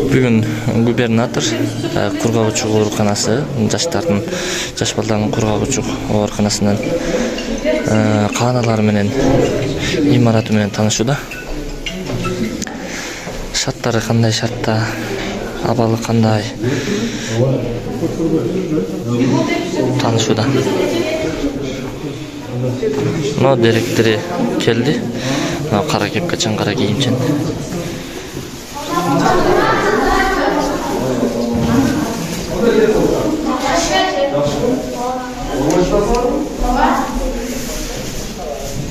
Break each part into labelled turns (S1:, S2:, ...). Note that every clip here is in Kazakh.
S1: Бүгүн губернатор Кургагучу ооруканасы, жаш балдардын Кургагучу ооруканасынын кааналары менен имараты менен таанышууда. Шарттары кандай шартта, абалы кандай таанышууда. Но директори келди. Кара кепке кара кийимчен.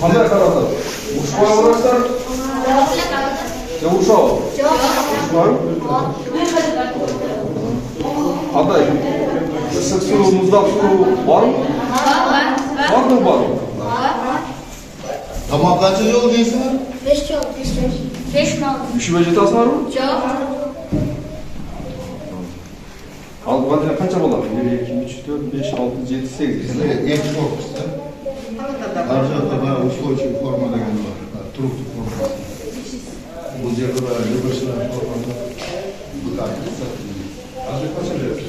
S2: Qanday qaradi? Ushboy o'rasizlar? Yo'q, uşaq. Ushboy? Qanday? Issiq suv, muzlaq suv bormi? Bormi, bormi?
S3: Tamam, qancha yo'l deysizlar?
S4: 5 yo'l, 5 yo'l.
S2: Ushiba jetasizlarmi?
S4: Yo'q.
S2: Al, qancha bo'ladi? 1 2 3 4 5 6 7 8.
S3: Eski korpusda. Arjada da устойчивый forma degan bor. Turukli forma. Bu yerda da yugurishlar formada. Bu tartibda. Hozir qancha beradi?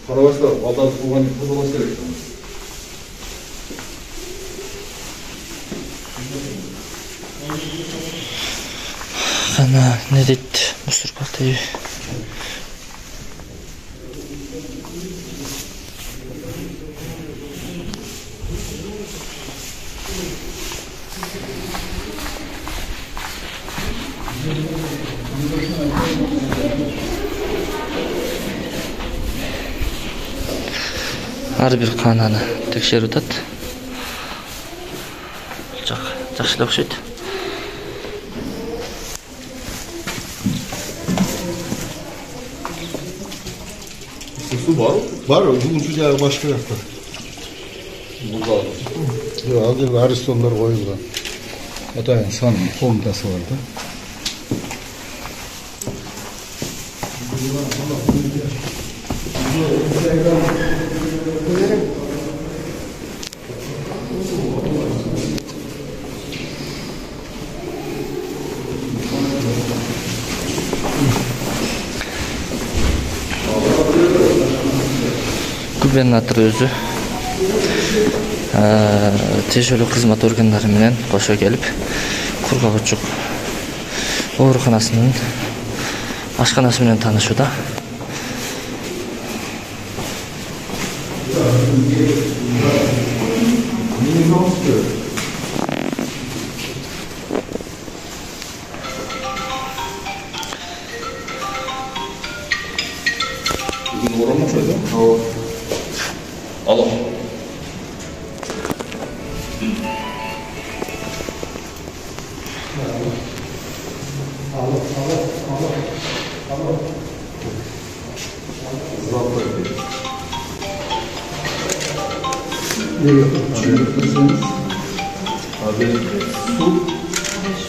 S3: Қарабастар, балдар туған қозғалас керек.
S1: Қана не дейді мұсыр бақтай. Ар бир кананы текшерип атат. Жакшы эле окшойт.
S2: Su var mı?
S3: Var, bugün şu jagı başka yakta.
S2: Burada.
S3: Yok, hazır Aristonlar koyuldu. Atayın san komitası vardı.
S1: Губернатор өзү тиешелүү кызмат органдары менен кошо келип Кургагучу ооруканасынын ашканасы менен таанышууда.
S2: Alo.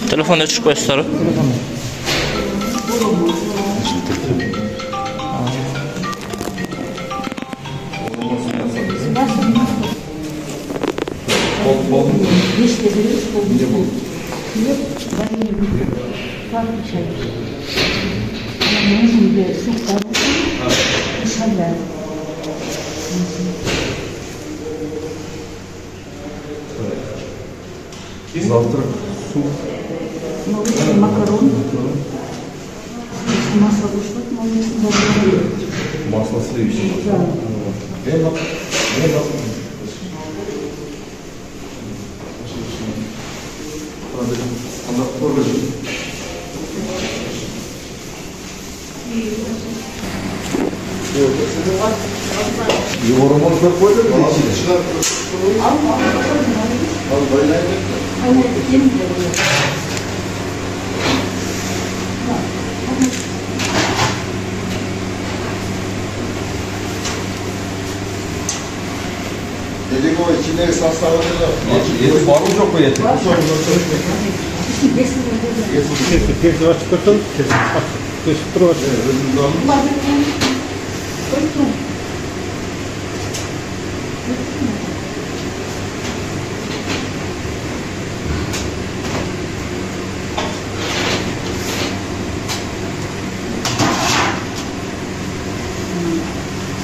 S1: Telefon açık koysalar.
S2: Завтрак, суп.
S5: Макарон. Масло вышло,
S2: Масло сливочное.
S5: Да.
S2: Его роман какой-то?
S3: ne sastavı da.
S2: Yeti var mı yok mu yeti?
S5: Tezi açık bakalım. Kesip duruyor.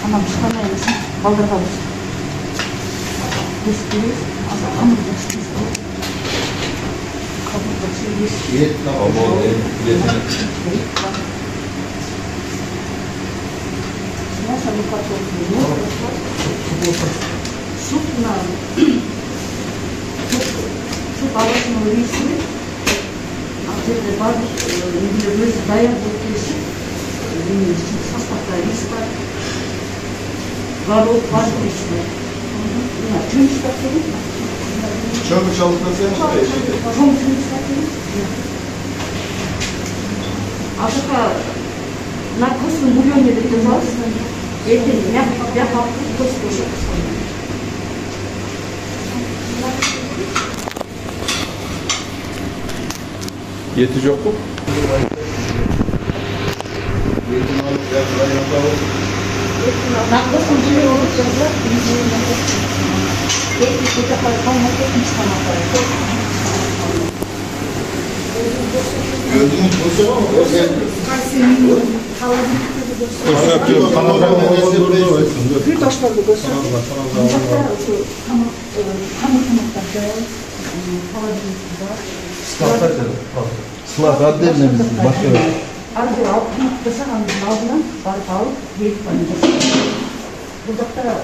S6: Ama çıkamayız. Kaldıralım. Biz hamur başlıyoruz. Kabuk başlıyoruz.
S3: Yet
S2: Ama yeti.
S6: Nasıl bir parça oluyor? Süt nar. Süt arasında iyisi. Artık bazı İngilizce dayak ülkesi. Sastaklar iyisi var. Var o var iyisi. Tüm istatları.
S3: Çabuk çalışmasaymış da işte.
S6: Tüm istatları. Azıcık na kısım bulyon yedik var. Yedim yap koşu.
S2: Yeti yok mu?
S3: Yetin alıp yapılan yapalım.
S6: Na kısım bulyon olursa yedim kucaklar kalmak etmiş kanatları.
S3: Gördüğünüz pozisyon ama o gelmiyor.
S6: Bir taşlardı göster.
S3: Sıla kaddedin başka.
S6: Arada altı kısa aldılar. Al gelip bana. Burada da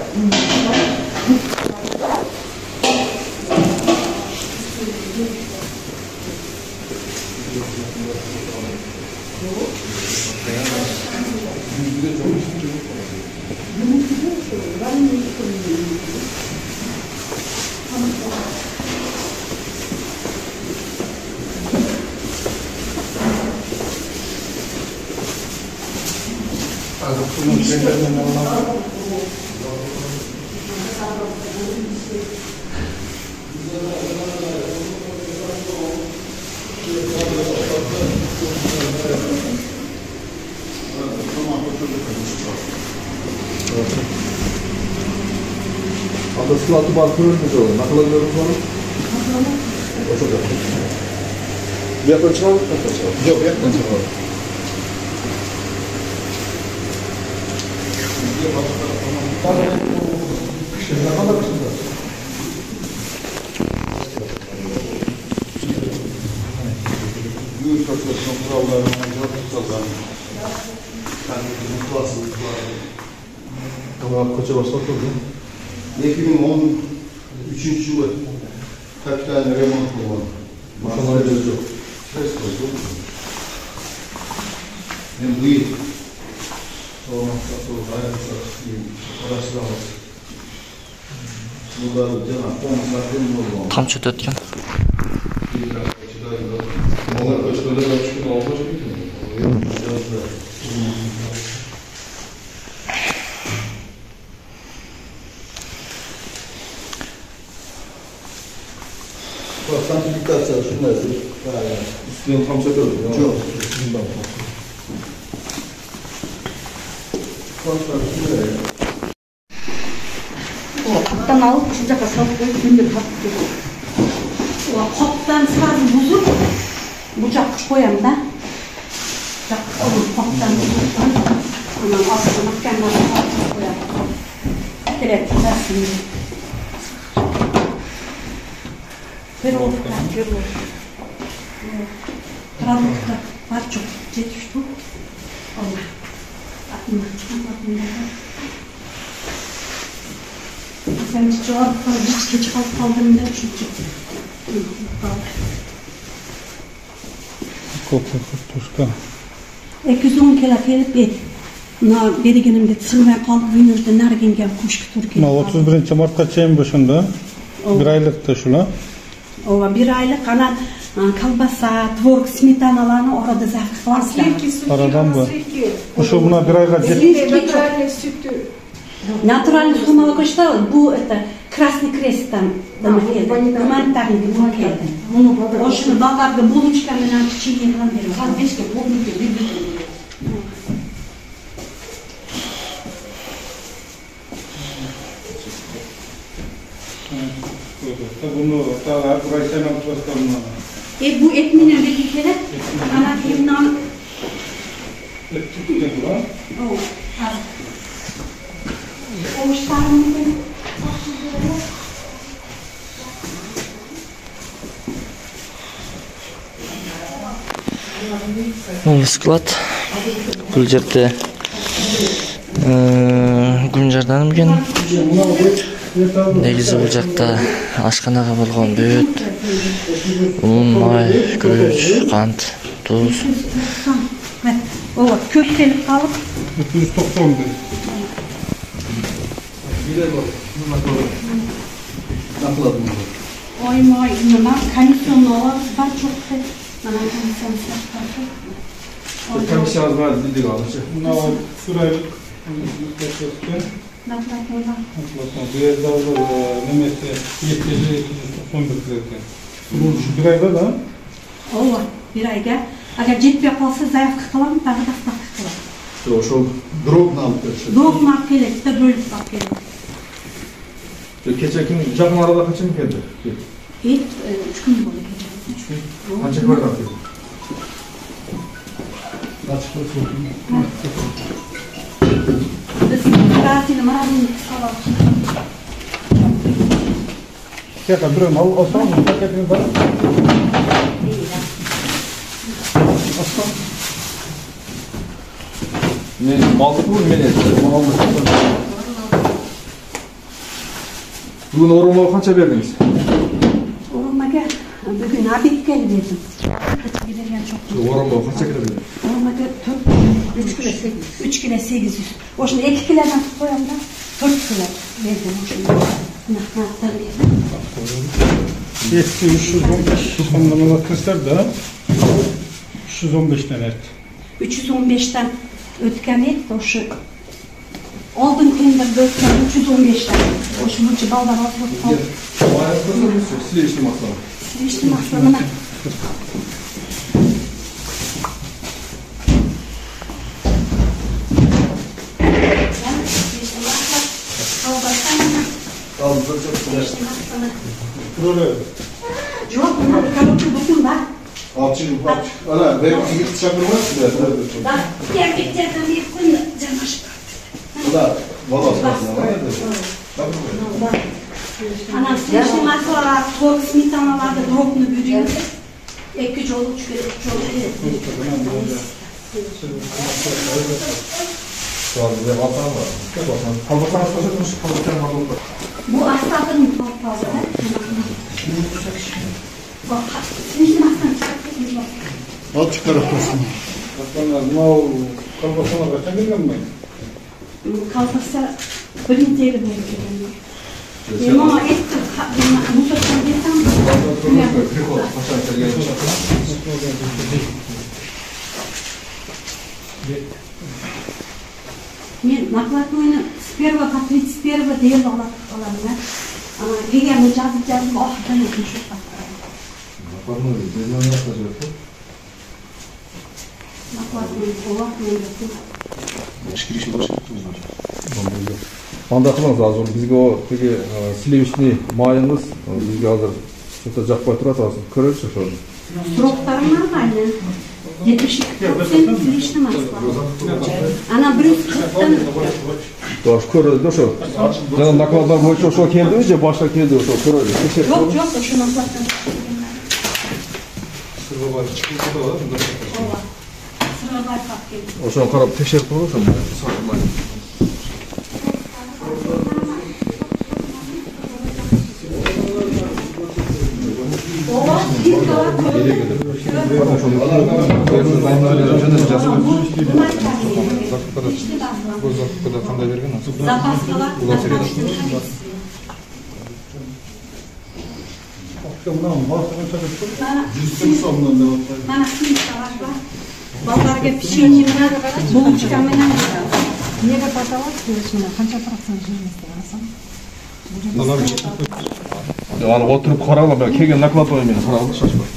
S2: Adasıl altı barkı ölmüş olur. Ne kadar görmüş onu? O çok yakın. Bir yakın çıkalım mı?
S3: Yok yakın çıkalım. Büyük tasarım kurallarına tutacağız. Kendimizin klasılıkları.
S2: Ama koça basmak oldu.
S3: 2013 yılı kapital remont kullandı.
S2: Maşallah ayrıca yok.
S3: Ses koydum. Yani bu yıl. Olmazsa olur. Ayrıca araştıramaz. Bunları canım. 10 saatin oldu.
S1: Tam çöt ötken.
S2: Onlar kaçta öyle kalmış ki almış mıydı?
S3: Bak sanki dikkat çal. Şunu da yazıyor.
S2: Üstüne tam çöt öldü.
S3: Çok.
S6: kaptan alıp şu tarafa salıp koyup gündür kaptı. O kaptan sadece buzur. Bucak koyayım da. Bucak olur kaptan buzur. Ondan aslında kendine koyayım. Direkt dersin. Перовка, перовка. Продукта парчук, 7 штук. Allah. Sen hiç cevap kalacak, geç kaldım da çünkü.
S5: Kopya kurtuşka.
S6: 210 kilo kelip et. Na berigenimde sığmay kaldı, günüzde nargingen kuşku Türkiye.
S5: 31 Mart'a çeyim başında. Bir aylıkta şula.
S6: Ova bir aylık ana kalbasa, tvork, smetanalarını orada zafik var.
S5: Aradan bu. Şu buna bir ayga jet.
S6: Натуральный сухомолоко что? Bu это Красный Кресттан гуманитарный комитет. Ошону балдарга булочка менен печенье кылам берип. Ал бешке полнуйка бир.
S5: Bunu ta burayı sen alıp bastalım.
S6: Bu et menен birlikte kelет. Ana kemini alıp.
S5: Et tuttu bu.
S6: O. Oğuşlarım
S1: Бұл склад. Бұл жерде Гүлжардан келген. Негізі бұл жақта ашханаға болған бүт, ұн, май, күріш, қант, тұз.
S6: Ова көптеліп қалып.
S5: 290 dedi.
S6: Ой мой, мына комиссионный бар жоқ деп. Мына комиссион сақтады.
S2: Комиссиямыз бар дейді қалыпшы.
S5: Mına sıraylık yapıyorken
S6: Наплатила.
S5: bu yerde nemesi 791 derken. Bunu şu bir ayda da
S6: Ова, bir ayga. Agar жетпей қалса, заявка қыламын, тағы да ставка қыламын.
S3: Ошол дробно алып беришет.
S6: Дробно алып келеді, да бөліп алып келеді.
S2: Keçe kim жақын арада қанша келді?
S6: Ет 3 күн болды келеді.
S2: 3 күн. Қанша квадрат келді?
S6: Biz Gazi'nin marazını kısalalım.
S5: Kaka bir ön alsam mı? Paketini var. Alsam.
S2: Ne maldık mı? Men maldık. Bugün orumluğa kaça verdiniz?
S6: Ormaga bugün abit geldim. Kaç giderken çok.
S2: Orumluğa kaça verdiniz?
S6: Ormaga 3 kilo 800. Oşunu 2 kilodan tutup koyalım da 4 kilo verdim oşunu. Naknatlar verdim.
S5: Etti 315. Anlamalar kızlar da 315'ten et.
S6: 315'ten ötken et oşu. Oldum kendimde bölken 315'ten. Oşunun içi balda razı oldu.
S2: Bayağı kızlar Silivişli masları.
S6: Silivişli maslarına.
S5: Böyle.
S6: Yok, bunlar kalıplı bütün var.
S3: Alçı, ana, ben git çakırmaz ki de.
S6: Da, gerçekten bir gün canaş.
S3: Bu da valla aslında.
S6: Ana, silivişli maslar, tork smetanalarda dropunu bürüyor. 2 yolu, 3 yolu.
S2: Şu an bize vatan var. Kalbakan açmışmış, kalbakan var.
S6: Bu asladığım fazla. Silivişli maslar çıkartıyorsunuz.
S3: Al çıkarıp olsun.
S5: Aslanlar mal kalbasına kaçan gelmem mi?
S6: Kalkasa birinci yeri veriyor. Ama etti, mutfaktan desem.
S2: Kaçan gelmiş.
S6: Men накладной с 1 по 31 deyil olamam. Legeni yazıp ahırdan etmiş.
S2: Nakladını bizden yapacak.
S6: Накладной olak mevzusu.
S2: Анда қылыңыз азыр бізге о теге сливочный майыңыз бізге азыр что-то жақпай тұрады азыр көрейікші шоны.
S6: Сроктарым var mı? 72% сливочный масло. Ana 140'tan
S2: Doğru көреді ошо. Жаңа накладдар бойынша ошо келді ме же башка келді ошо көреді.
S6: Yok yok ошо накладтан.
S5: Сырға çıkıldı da var.
S6: Sırğa bayqап келди.
S2: Ошоны қарап текшеріп қойып ошо. Қандай берген?
S6: Запаскалар. Mana sınıflar var. Ballarga pişirme bilan buluşka bilan.
S7: Nega patavot kelishini qancha protsent yeymiz desam?
S2: Аны отырып қарағыла, мен келген накладывай мені қарағылды шашпай.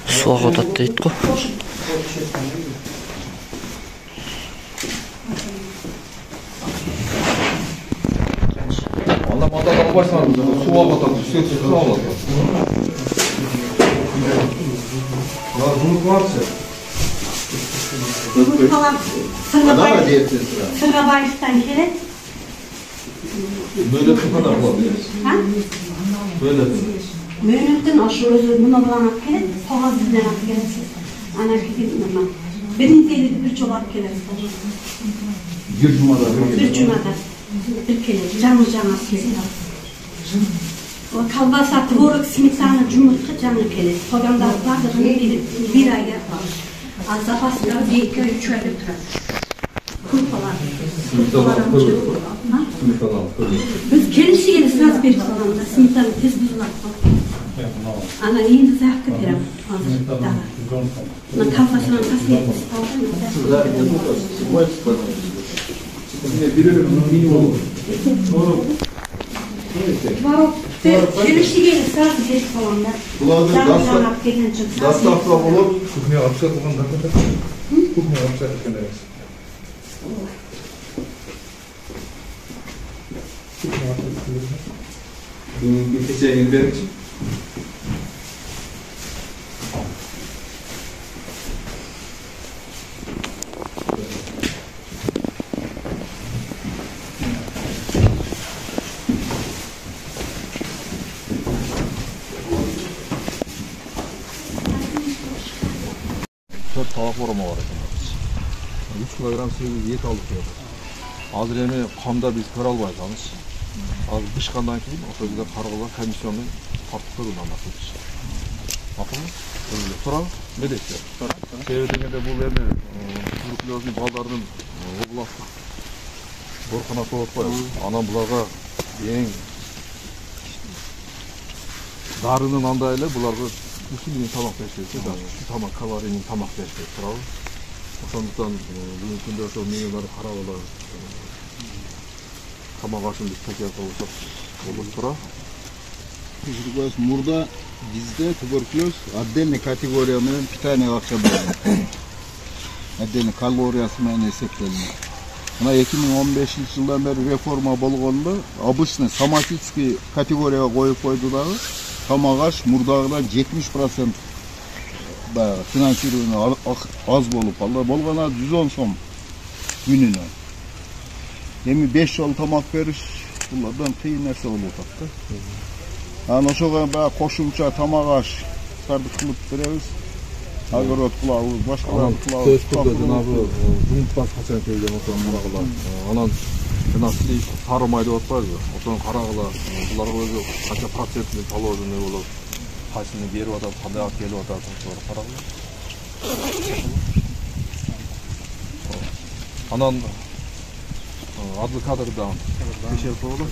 S1: Суға отады дейді ғой.
S2: Анда манда қалбайсың, суға отады, үстек суға алады. Жұмыс баршы.
S6: Бүгін қалам Сырғабаевтан келеді.
S2: Бөлетін қана болады. Бөлетін.
S6: Мөнөттен ашы өзі мұны бұлан ап келеді, қоғаз бізден ап келесіз. Ана келеді нұрман. Бірінтеледі бір жол ап келесіз.
S2: Bir cumada.
S6: Bir cumada. Bir келеді, жаңы келеді. Kalbasa, tvorog, smetana, жұмыртқы жаңы келеді. Қоғамда барлығын bir ayga az запаста 2-3 ayda тұрады. Көп болады. Biz kelişiyle sırası bir kalanında smetana tez buzulak. Ana енді зәпкі берем. Мына kalbasынан taslayabiliriz. Tvorog kelişiyle sırası bir kalanında.
S3: Доставка болып,
S2: Кухня апшат болған да. Кухня апшат екен емес. Бүгінгі кешегін беріңізші. Tavuk orama var ekan. 3 kilogram sevgi et aldık ya. Hazır eме qamda biz көре албайбыз. Азыр бышкандан кийин ошол жерде каргылар комиссионный тартып койгон амакыбыз. Акылы? Турабы? Медесе. Себеби дегенде бул эми туберкулездин балдардын областтык ооруканасы болуп атпайбы. Анан буларга эң дарынын андай эле буларга Üstünün tamak beşleyse de, tamak kalorinin tamak beşleyse turabı. Ошондуктан бүгүнкү күндө ошол меңелер карабалар тамак ашын биз такая болсок болуп турат.
S3: Мурда бизде туберкулез отдельный категория менен питание акча берилет. Отдельный калориясы менен эсептелинет. Мына 2015-жылдан бери реформа болгондо обычный соматический категорияга коюп койду дагы. Тамак аш мурдагыдан 70% финансирование аз болуп калды. Болгону 110 сом күнүнө. Эми 5 жол тамак бериш булардан кыйын нерсе болуп атат. Анан ошого баягы кошумча тамак аштарды кылып беребиз. Огород кылабыз, башкаларды кылабыз.
S2: Төстүрдө жанагы жумуштан качан келген ошол мурагылар. Анан жана силей тарымай деп атпайбызбы? Ошону карагыла, буларга өзү канча процентин положенный болуп, кайсыны берип атат, кандай алып келип атат, ошолорду карагыла. Анан адвокатордан текшерип койгула.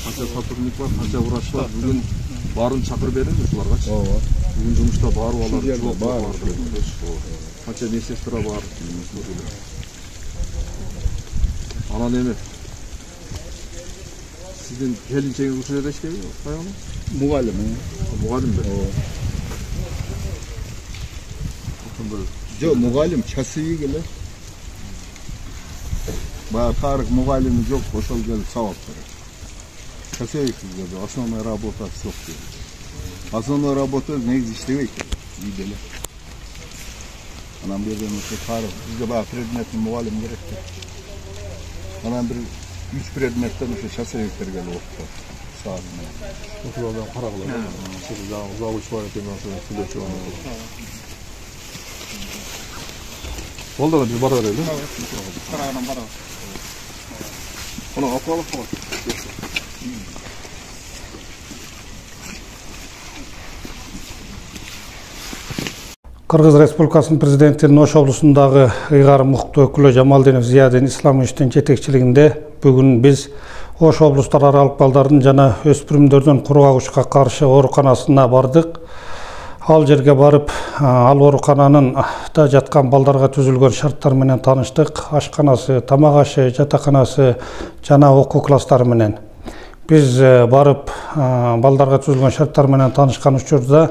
S2: Канча сотрудник бар, канча врач бар. Бүгүн баарын чакырып беребиз буларга. Ооба. Бүгүн жумушта барып алар, жок бар. Канча медсестра бар. Анан эми Sizin gelinçeğiniz usulü de işlevi yok, hayvanı?
S3: Mugallim.
S2: Mugallim be.
S3: Yok, mugallim çasıyı gelir. Bayağı Tarık mugallimimiz yok, boşal gelip savap verir. Çasıyı geldi, основная работа yok diyor. Основная работа негизи işlevi ki, iyi gelir. Anam bir de Tarık, bizde bayağı predmetin mugallim gerekti. Anam bir 3 predmetten şaseyliklerge oldu. Sağ olun.
S2: Okullardan karagılar. Siz zavış var ettiğinden sonra süreç var. Oldu da bir barar öyle.
S3: Karağından barar.
S2: Ona akalık var.
S7: Кыргыз Республикасынын президенти Ош облусундагы ыйгар мукты өкүлү Жамалдинов Зиядин Исламовичтин жетекчилигинде бүгүн биз Ош облустараралык балдардын жана өспүрүмдөрдүн кургагычка каршы ооруканасына бардык. ал жерге барып, ал оорукананын да жаткан балдарга түзүлгөн шарттар менен тааныштык. Ашканасы, тамак ашы, жатаканасы жана окуу класстары менен. Биз барып балдарга түзүлгөн шарттар менен таанышкан учурда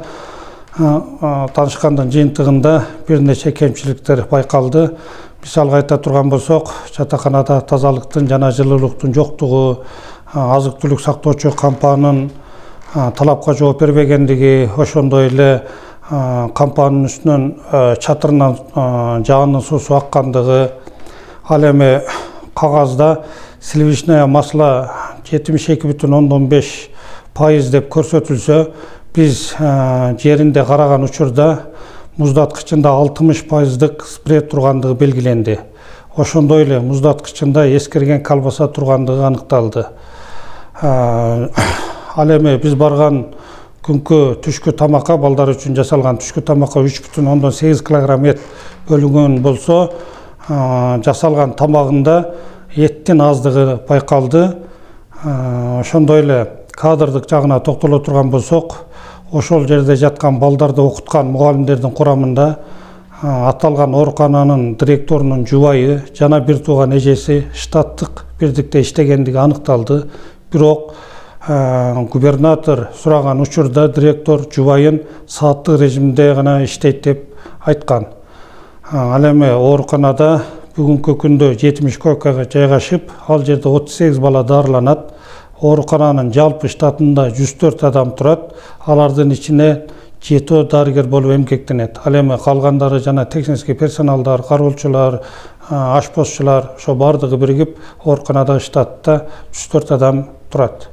S7: таанышкандын жыйынтыгында бир нече кемчиликтер байкалды. Мисалга айта турган болсок, жатаканада тазалыктын жана жылуулуктун жоктугу, азык-түлүк сактоочу кампанын талапка жооп бербегендиги, ошондой эле кампанын үстүнөн чатырынан жаанын суусу аккандыгы, ал эми кагазда сливочная масла 72,5% деп көрсөтүлсө, биз жеринде караган учурда муздаткычында 60%дык спирт тургандыгы белгиленди. Ошондой эле муздаткычында эскирген колбаса тургандыгы аныкталды. Ал эми биз барган күнкү түшкү тамакка, балдар үчүн жасалган түшкү тамакка 3,8 килограмм эт бөлүнгөн болсо, жасалган тамагында эттин аздыгы байкалды. Ошондой эле кадрдык жагына токтоло турган болсок, ошол жерде жаткан балдарды окуткан мугалимдердин курамында аталган оорукананын директорунун жубайы жана бир тууган эжеси штаттык бирдикте иштегендиги аныкталды. Бирок губернатор сураган учурда директор жубайын сааттык режимде гана иштейт деп айткан. Ал эми ооруканада бүгүнкү күндө 70 койкага жайгашып, ал жерде 38 бала дарыланат. Оорукананын жалпы штатында 104 адам турат. Алардын ичине 7 дарыгер болуп эмгектенет. Ал эми калгандары жана технический персоналдар, кароолчулар, ашпозчулар ошо бардыгы биригип ооруканада штатта 104 адам турат.